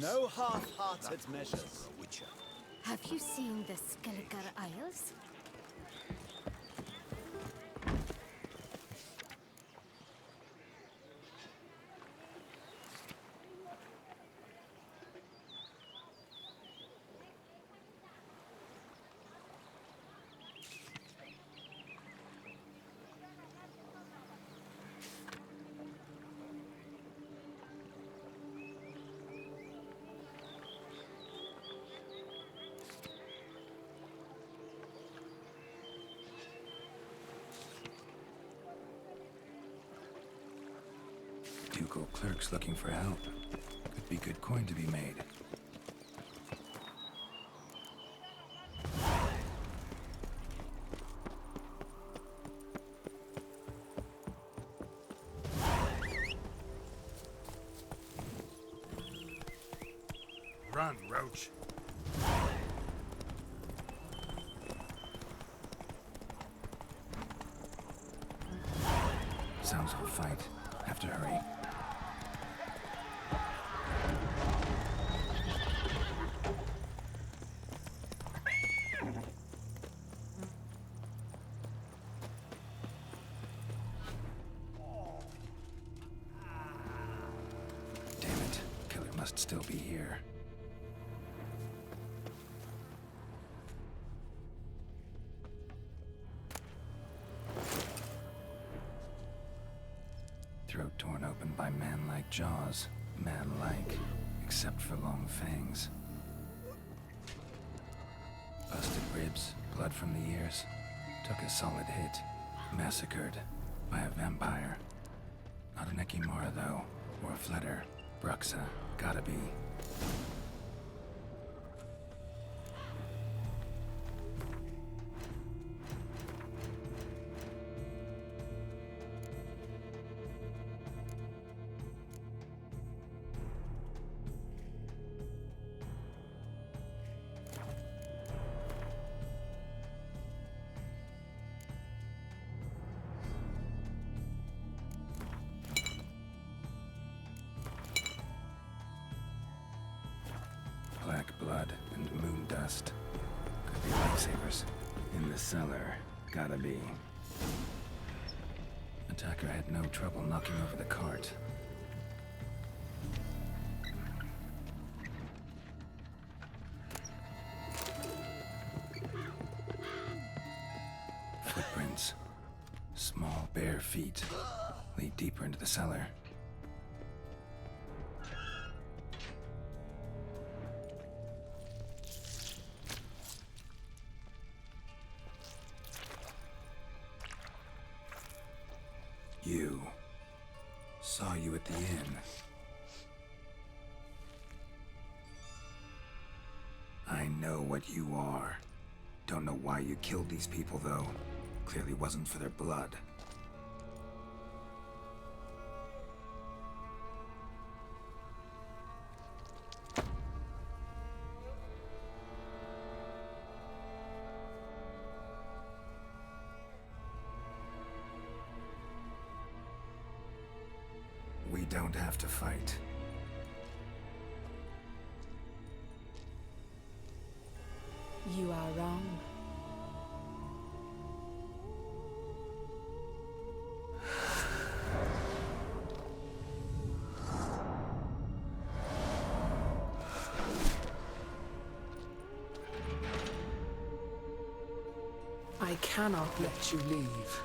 No half-hearted measures. Have you seen the Cellar Isles? Ducal clerks looking for help. Could be good coin to be made. Run, Roach. Sounds of a fight. Have to hurry. Damn it. Killer must still be here. Throat torn open by man-like jaws. Man-like, except for long fangs. Busted ribs, blood from the ears. Took a solid hit. Massacred by a vampire. Not an Ekimara, though, or a Fletter. Bruxa, gotta be. Black blood and moon dust. Could be lifesavers. In the cellar. Gotta be. Attacker had no trouble knocking over the cart. Footprints. Small, bare feet. Lead deeper into the cellar. You. Saw you at the inn. I know what you are. Don't know why you killed these people, though. Clearly wasn't for their blood. We don't have to fight. You are wrong. I cannot let you leave.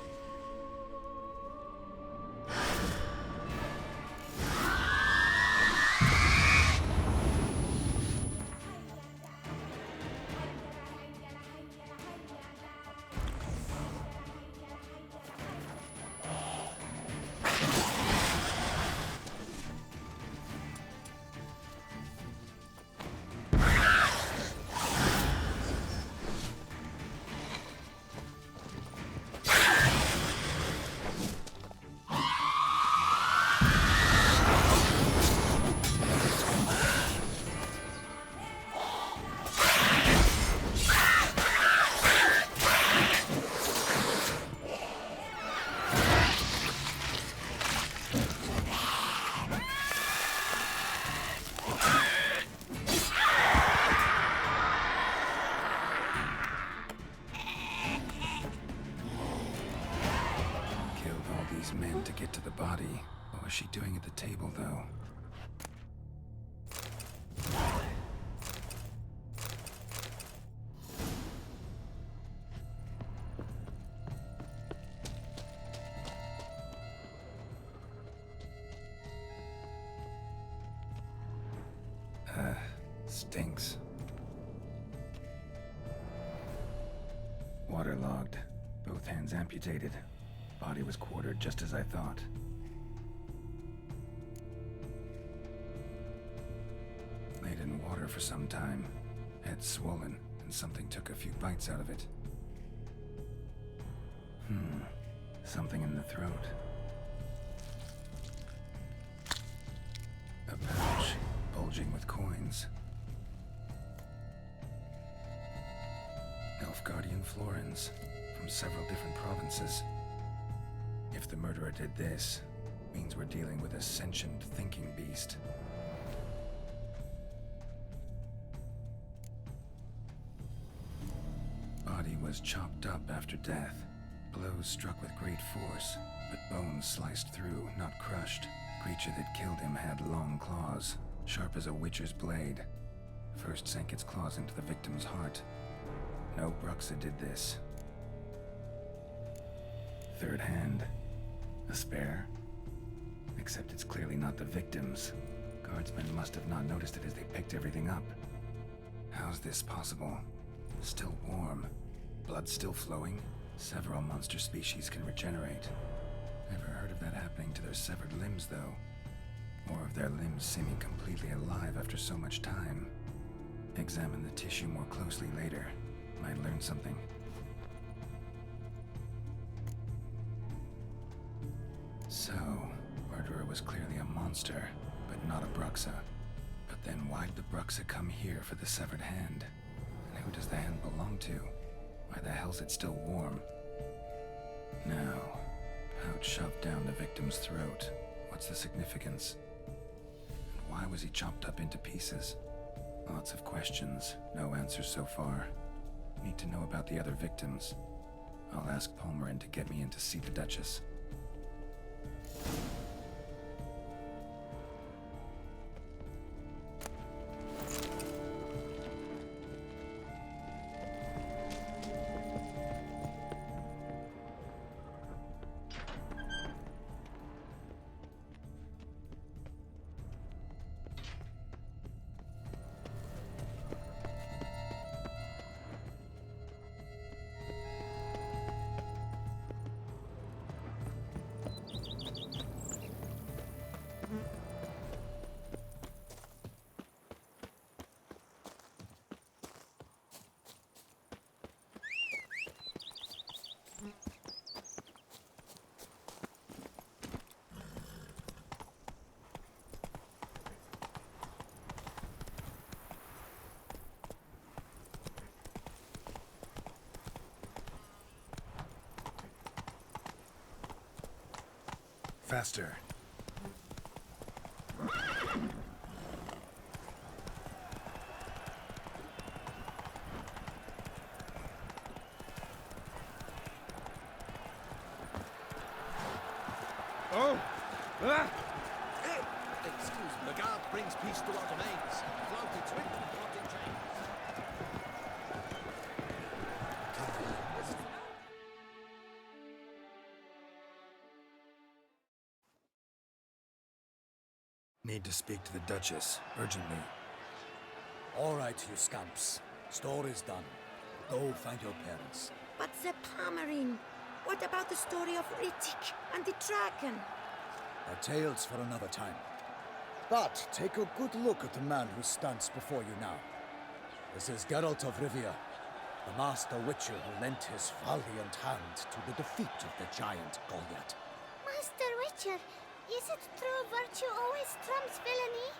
table, though. Stinks. Waterlogged. Both hands amputated. Body was quartered just as I thought. Laid in water for some time. Head swollen, and something took a few bites out of it. Something in the throat. A pouch, bulging with coins. Guardian florins from several different provinces. If the murderer did this, means we're dealing with a sentient thinking beast. Body was chopped up after death. Blows struck with great force, but bones sliced through, not crushed. Creature that killed him had long claws, sharp as a witcher's blade. First sank its claws into the victim's heart. No Bruxa did this. Third hand. A spare? Except it's clearly not the victim's. Guardsmen must have not noticed it as they picked everything up. How's this possible? Still warm. Blood still flowing? Several monster species can regenerate. Never heard of that happening to their severed limbs, though. Or of their limbs seeming completely alive after so much time. Examine the tissue more closely later. Might learn something. So, murderer was clearly a monster, but not a Bruxa. But then why'd the Bruxa come here for the severed hand? And who does the hand belong to? Why the hell's it still warm? Now, pouch shoved down the victim's throat. What's the significance? And why was he chopped up into pieces? Lots of questions, no answers so far. Need to know about the other victims. I'll ask Palmerin to get me in to see the Duchess. Faster. Oh! Ah! Hey! Excuse me. The guard brings peace to our domains. Flouted to it, caught in chains. Need to speak to the Duchess, urgently. All right, you scamps. Story's done. Go find your parents. But the Palmerin, what about the story of Rittik and the dragon? Our tales for another time. But take a good look at the man who stands before you now. This is Geralt of Rivia, the master witcher who lent his valiant hand to the defeat of the giant Goliath. Master Witcher, is it true virtue always trumps villainy?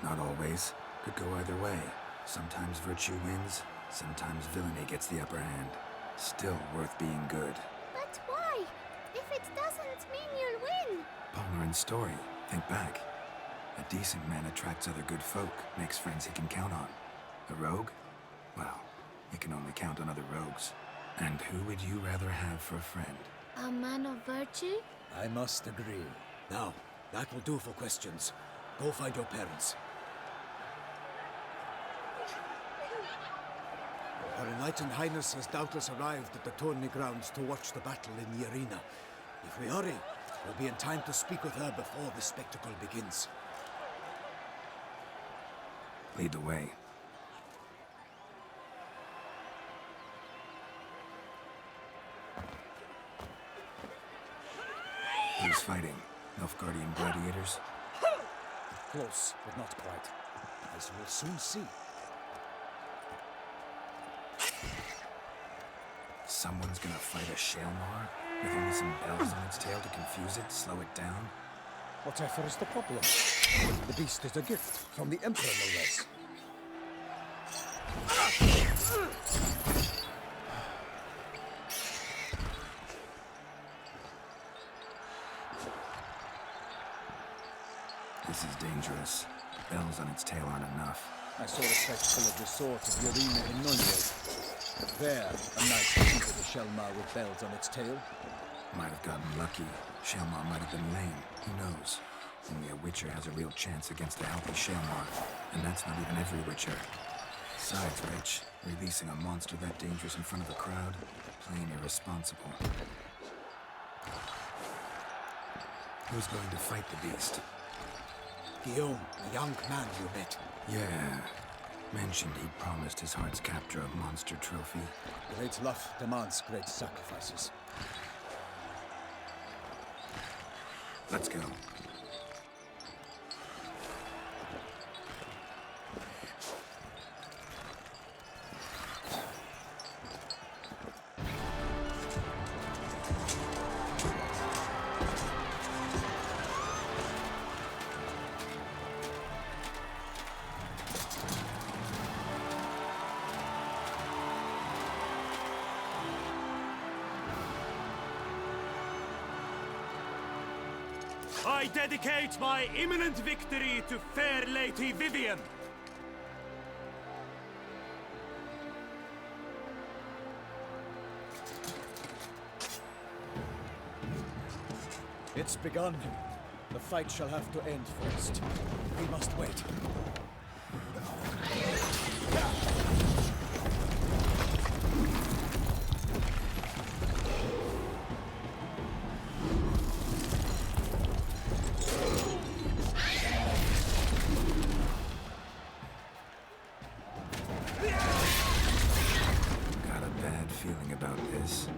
Not always. Could go either way. Sometimes virtue wins, sometimes villainy gets the upper hand. Still worth being good. But why? If it doesn't mean you'll win. Palmerin's story. Think back. A decent man attracts other good folk, makes friends he can count on. A rogue? Well, he can only count on other rogues. And who would you rather have for a friend? A man of virtue? I must agree. Now, that will do for questions. Go find your parents. Her Enlightened Highness has doubtless arrived at the tourney grounds to watch the battle in the arena. If we hurry, we'll be in time to speak with her before the spectacle begins. Lead the way. Who's fighting? Nilfgaardian gladiators? Close, but not quite. As we'll soon see. Someone's gonna fight a Shelmar with only some bells on its tail to confuse it, slow it down? Whatever is the problem? The beast is a gift from the Emperor, no less. This is dangerous. Bells on its tail aren't enough. I saw a spectacle of the sort at the arena in Nunez. There, a knight defeated a Shelmar with bells on its tail. Might have gotten lucky. Shelmar might have been lame. Who knows? Only a Witcher has a real chance against a healthy Shelmar. And that's not even every Witcher. Besides which, releasing a monster that dangerous in front of a crowd, plain irresponsible. Who's going to fight the beast? Guillaume, the young man you met. Yeah. Mentioned he'd promised his heart's capture a monster trophy. Great love demands great sacrifices. Let's go. I dedicate my imminent victory to fair Lady Vivian. It's begun. The fight shall have to end first. We must wait. Got a bad feeling about this.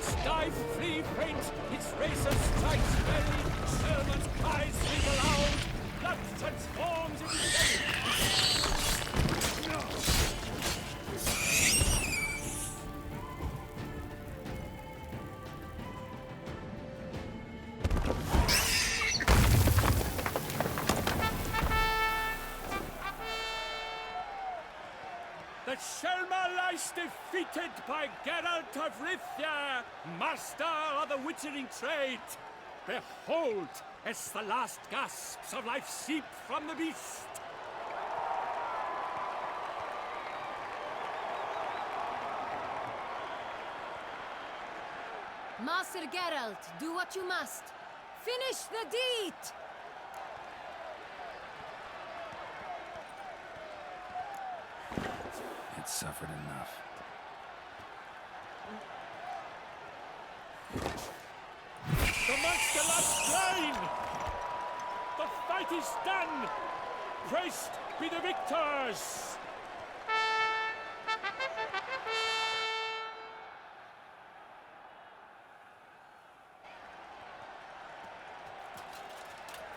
Its dive, flee, faint, its racer strikes belly, servants cries ring aloud, blood transforms into jelly. The Cellar lies defeated by Geralt of Rivia, master of the witchering trade. Behold, as the last gasps of life seep from the beast. Master Geralt, do what you must. Finish the deed! It's suffered enough. The monster lies slain! The fight is done! Praised be the victors!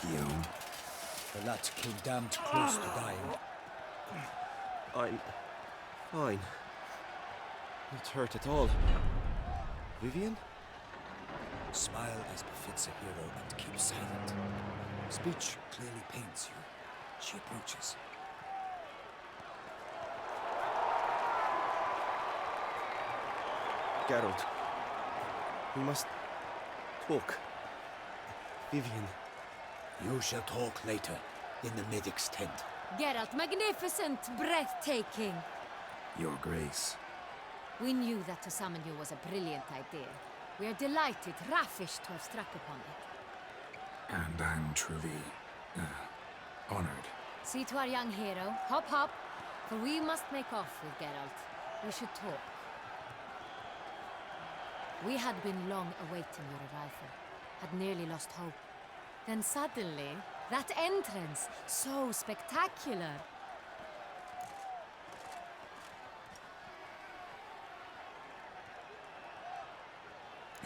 Guillaume, The lad came damned close to dying. I'm fine. Not hurt at all. Vivian? Smile as befits a hero and keep silent. Speech clearly pains you. She approaches. Geralt. We must talk. Vivian. You shall talk later, in the medic's tent. Geralt, magnificent, breathtaking. Your Grace. We knew that to summon you was a brilliant idea. We are delighted, ravished to have struck upon it. And I'm truly, honored. See to our young hero. Hop, hop. For we must make off with Geralt. We should talk. We had been long awaiting your arrival. Had nearly lost hope. Then suddenly, that entrance, so spectacular.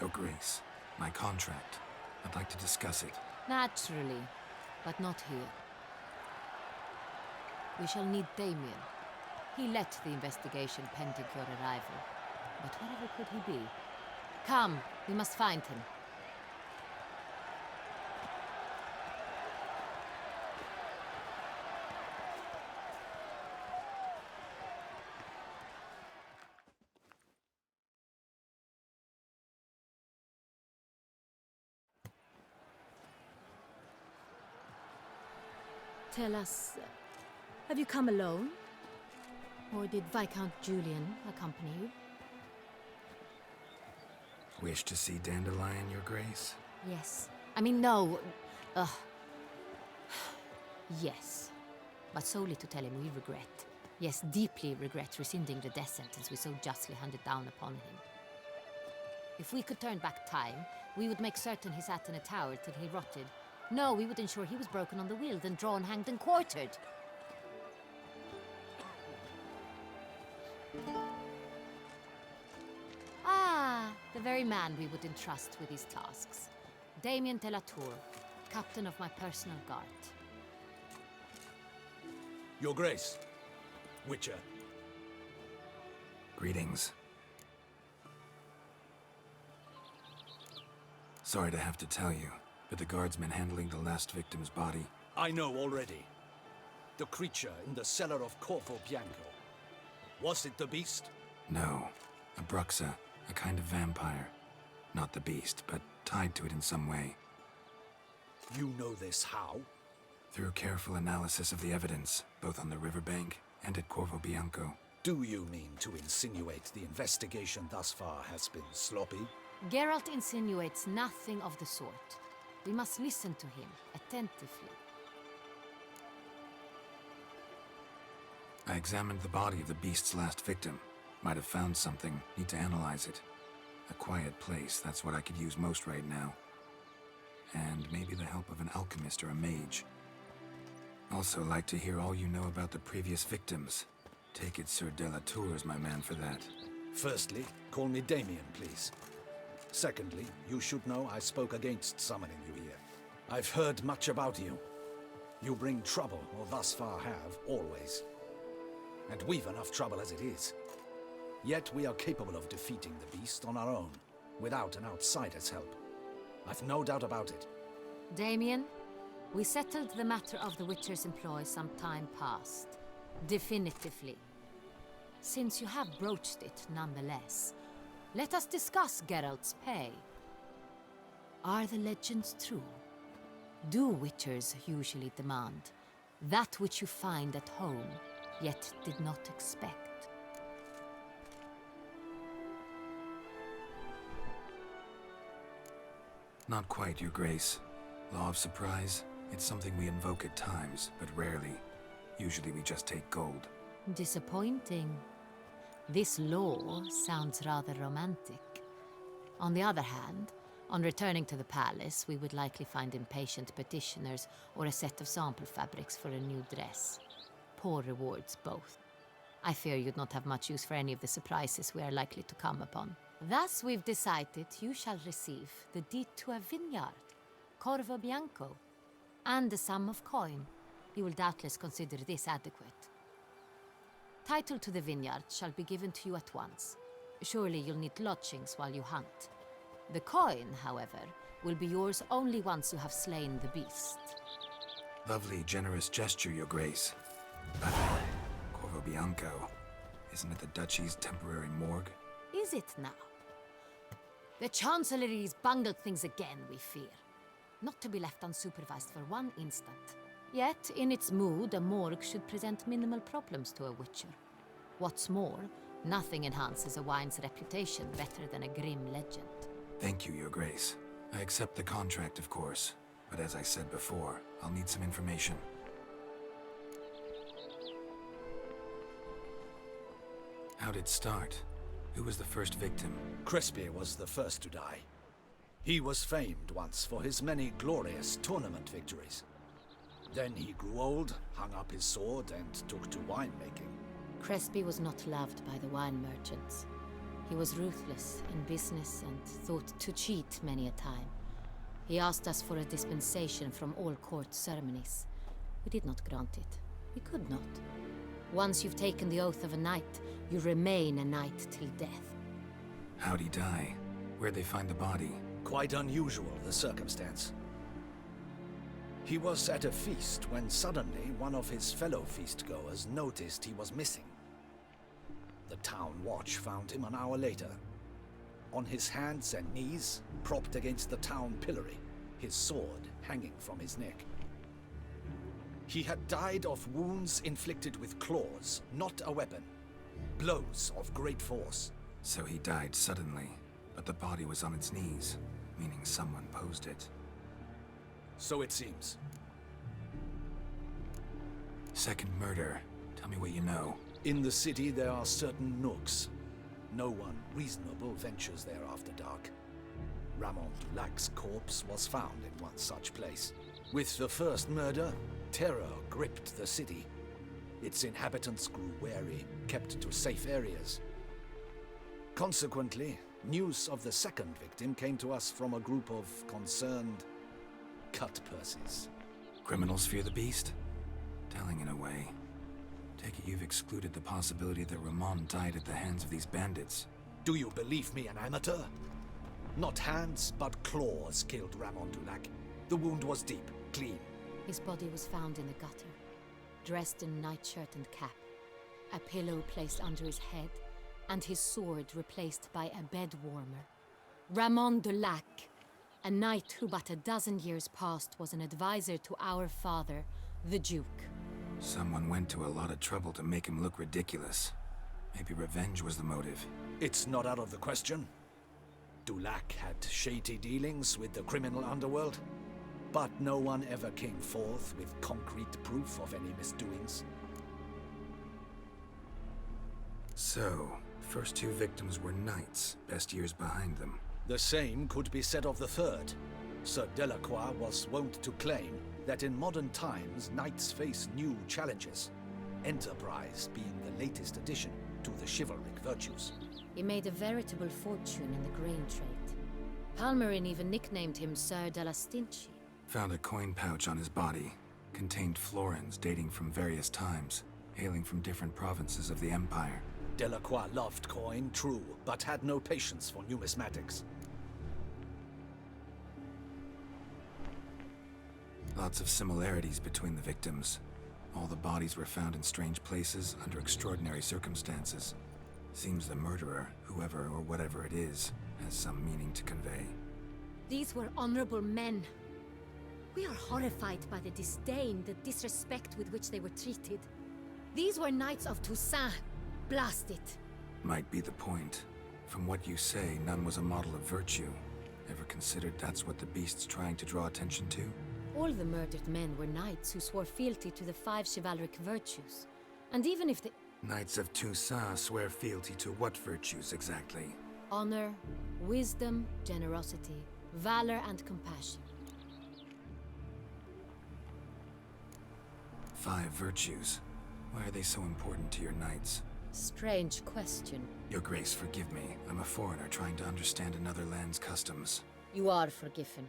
Your Grace, my contract. I'd like to discuss it. Naturally, but not here. We shall need Damien. He led the investigation pending your arrival. But wherever could he be? Come, we must find him. Tell us, have you come alone? Or did Viscount Julian accompany you? Wish to see Dandelion, Your Grace? Yes. I mean, no. Yes. But solely to tell him we regret. Yes, deeply regret rescinding the death sentence we so justly handed down upon him. If we could turn back time, we would make certain he sat in a tower till he rotted. No, we would ensure he was broken on the wheel, then drawn, hanged, and quartered. Ah, the very man we would entrust with these tasks. Damien de la Tour, captain of my personal guard. Your Grace. Witcher. Greetings. Sorry to have to tell you, but the guardsman handling the last victim's body... I know already. The creature in the cellar of Corvo Bianco. Was it the beast? No. A Bruxa, a kind of vampire. Not the beast, but tied to it in some way. You know this how? Through careful analysis of the evidence, both on the riverbank and at Corvo Bianco. Do you mean to insinuate the investigation thus far has been sloppy? Geralt insinuates nothing of the sort. We must listen to him attentively. I examined the body of the beast's last victim. Might have found something. Need to analyze it. A quiet place, that's what I could use most right now. And maybe the help of an alchemist or a mage. Also like to hear all you know about the previous victims. Take it Sir de la Tour is my man for that. Firstly, call me Damien, please. Secondly, you should know I spoke against summoning you here. I've heard much about you. You bring trouble, or thus far have, always. And we've enough trouble as it is. Yet we are capable of defeating the beast on our own, without an outsider's help. I've no doubt about it. Damien, we settled the matter of the Witcher's employ some time past. Definitively. Since you have broached it nonetheless, let us discuss Geralt's pay. Are the legends true? Do Witchers usually demand that which you find at home, yet did not expect? Not quite, Your Grace. Law of surprise, it's something we invoke at times, but rarely. Usually we just take gold. Disappointing. This law sounds rather romantic. On the other hand, on returning to the palace, we would likely find impatient petitioners or a set of sample fabrics for a new dress. Poor rewards, both. I fear you'd not have much use for any of the surprises we are likely to come upon. Thus, we've decided you shall receive the deed to a vineyard, Corvo Bianco, and a sum of coin. You will doubtless consider this adequate. Title to the vineyard shall be given to you at once. Surely you'll need lodgings while you hunt. The coin, however, will be yours only once you have slain the beast. Lovely, generous gesture, Your Grace. But Corvo Bianco, isn't it the duchy's temporary morgue? Is it now? The Chancellery's bungled things again, we fear. Not to be left unsupervised for one instant. Yet, in its mood, a morgue should present minimal problems to a Witcher. What's more, nothing enhances a wine's reputation better than a grim legend. Thank you, Your Grace. I accept the contract, of course. But as I said before, I'll need some information. How'd it start? Who was the first victim? Crespi was the first to die. He was famed once for his many glorious tournament victories. Then he grew old, hung up his sword, and took to winemaking. Crespi was not loved by the wine merchants. He was ruthless in business and thought to cheat many a time. He asked us for a dispensation from all court ceremonies. We did not grant it. We could not. Once you've taken the oath of a knight, you remain a knight till death. How'd he die? Where'd they find the body? Quite unusual, the circumstance. He was at a feast when suddenly one of his fellow feastgoers noticed he was missing. The town watch found him an hour later. On his hands and knees, propped against the town pillory, his sword hanging from his neck. He had died of wounds inflicted with claws, not a weapon. Blows of great force. So he died suddenly, but the body was on its knees, meaning someone posed it. So it seems. Second murder. Tell me what you know. In the city there are certain nooks. No one reasonable ventures there after dark. Ramon Dulac's corpse was found in one such place. With the first murder, terror gripped the city. Its inhabitants grew wary, kept to safe areas. Consequently, news of the second victim came to us from a group of concerned cut-purses. Criminals fear the beast? Telling in a way. Take it you've excluded the possibility that Ramon died at the hands of these bandits. Do you believe me an amateur? Not hands, but claws killed Ramon Dulac. The wound was deep, clean. His body was found in the gutter, dressed in nightshirt and cap, a pillow placed under his head, and his sword replaced by a bed warmer. Ramon Dulac, a knight who but a dozen years past was an advisor to our father, the Duke. Someone went to a lot of trouble to make him look ridiculous. Maybe revenge was the motive. It's not out of the question. Dulac had shady dealings with the criminal underworld, but no one ever came forth with concrete proof of any misdoings. So, first two victims were knights, best years behind them. The same could be said of the third. Sir Delacroix was wont to claim that in modern times knights face new challenges, enterprise being the latest addition to the chivalric virtues. He made a veritable fortune in the grain trade. Palmerin even nicknamed him Sir de la Stinchi. Found a coin pouch on his body. Contained florins dating from various times, hailing from different provinces of the Empire. Delacroix loved coin, true, but had no patience for numismatics. Lots of similarities between the victims. All the bodies were found in strange places under extraordinary circumstances. Seems the murderer, whoever or whatever it is, has some meaning to convey. These were honorable men. We are horrified by the disdain, the disrespect with which they were treated. These were knights of Toussaint. Blast it. Might be the point. From what you say, none was a model of virtue. Ever considered that's what the beast's trying to draw attention to? All the murdered men were knights who swore fealty to the 5 chivalric virtues. And even if the Knights of Toussaint swear fealty to what virtues exactly? honor, wisdom, generosity, valor, and compassion. 5 virtues. Why are they so important to your knights? Strange question. Your Grace, forgive me. I'm a foreigner trying to understand another land's customs. You are forgiven.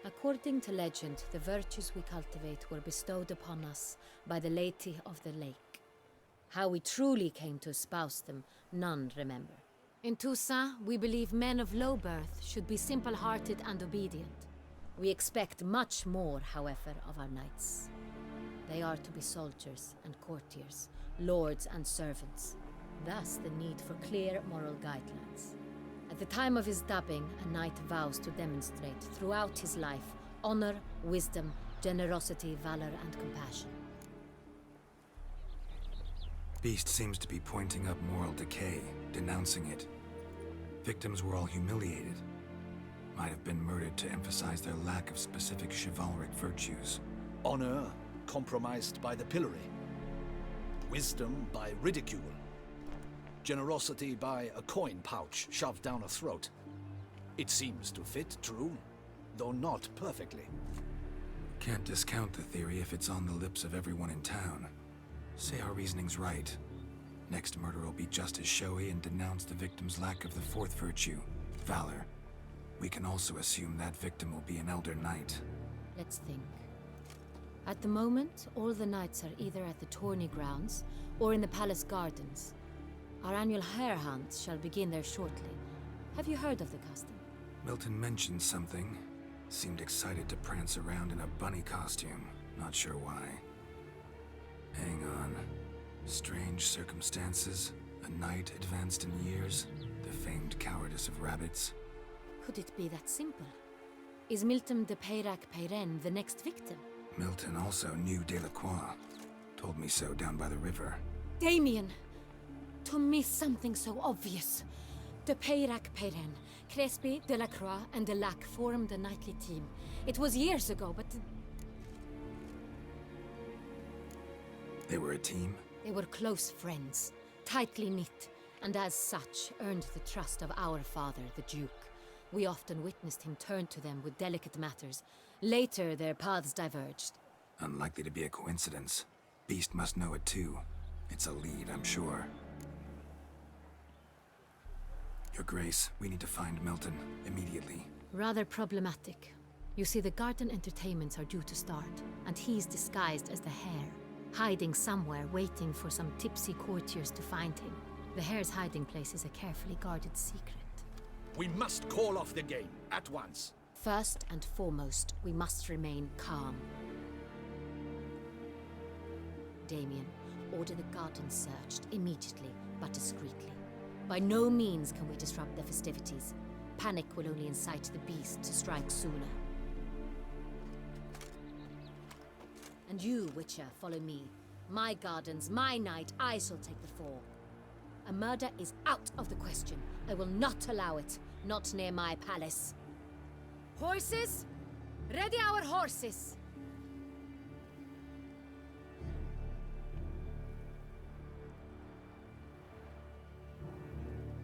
According to legend, the virtues we cultivate were bestowed upon us by the Lady of the Lake. How we truly came to espouse them, none remember. In Toussaint, we believe men of low birth should be simple-hearted and obedient. We expect much more, however, of our knights. They are to be soldiers and courtiers, lords and servants. Thus the need for clear moral guidelines. At the time of his dubbing, a knight vows to demonstrate throughout his life honor, wisdom, generosity, valor, and compassion. Beast seems to be pointing up moral decay, denouncing it. Victims were all humiliated. Might have been murdered to emphasize their lack of specific chivalric virtues. Honor compromised by the pillory. Wisdom by ridicule. Generosity by a coin pouch shoved down a throat. It seems to fit, true, though not perfectly. Can't discount the theory if it's on the lips of everyone in town. Say our reasoning's right. Next murder will be just as showy and denounce the victim's lack of the 4th virtue, valor. We can also assume that victim will be an elder knight. Let's think. At the moment, all the knights are either at the tourney grounds or in the palace gardens. Our annual hare hunt shall begin there shortly. Have you heard of the custom? Milton mentioned something. Seemed excited to prance around in a bunny costume. Not sure why. Hang on. Strange circumstances. A knight advanced in years. The famed cowardice of rabbits. Could it be that simple? Is Milton de Peyrac-Peyren the next victim? Milton also knew Delacroix. Told me so down by the river. Damien! To miss something so obvious. De Peyrac-Peyren, Crespi, Delacroix, and Delac formed a knightly team. It was years ago, but They were a team? they were close friends, tightly knit, and as such earned the trust of our father, the Duke. We often witnessed him turn to them with delicate matters. Later, their paths diverged. Unlikely to be a coincidence. Beast must know it too. It's a lead, I'm sure. Your Grace, we need to find Milton, immediately. Rather problematic. You see, the garden entertainments are due to start, and he's disguised as the hare, hiding somewhere, waiting for some tipsy courtiers to find him. The hare's hiding place is a carefully guarded secret. We must call off the game, at once. First and foremost, we must remain calm. Damien, order the garden searched immediately, but discreetly. By no means can we disrupt the festivities. Panic will only incite the beast to strike sooner. And you, Witcher, follow me. My gardens, my night, I shall take the fall. A murder is out of the question. I will not allow it. Not near my palace. Horses? Ready our horses!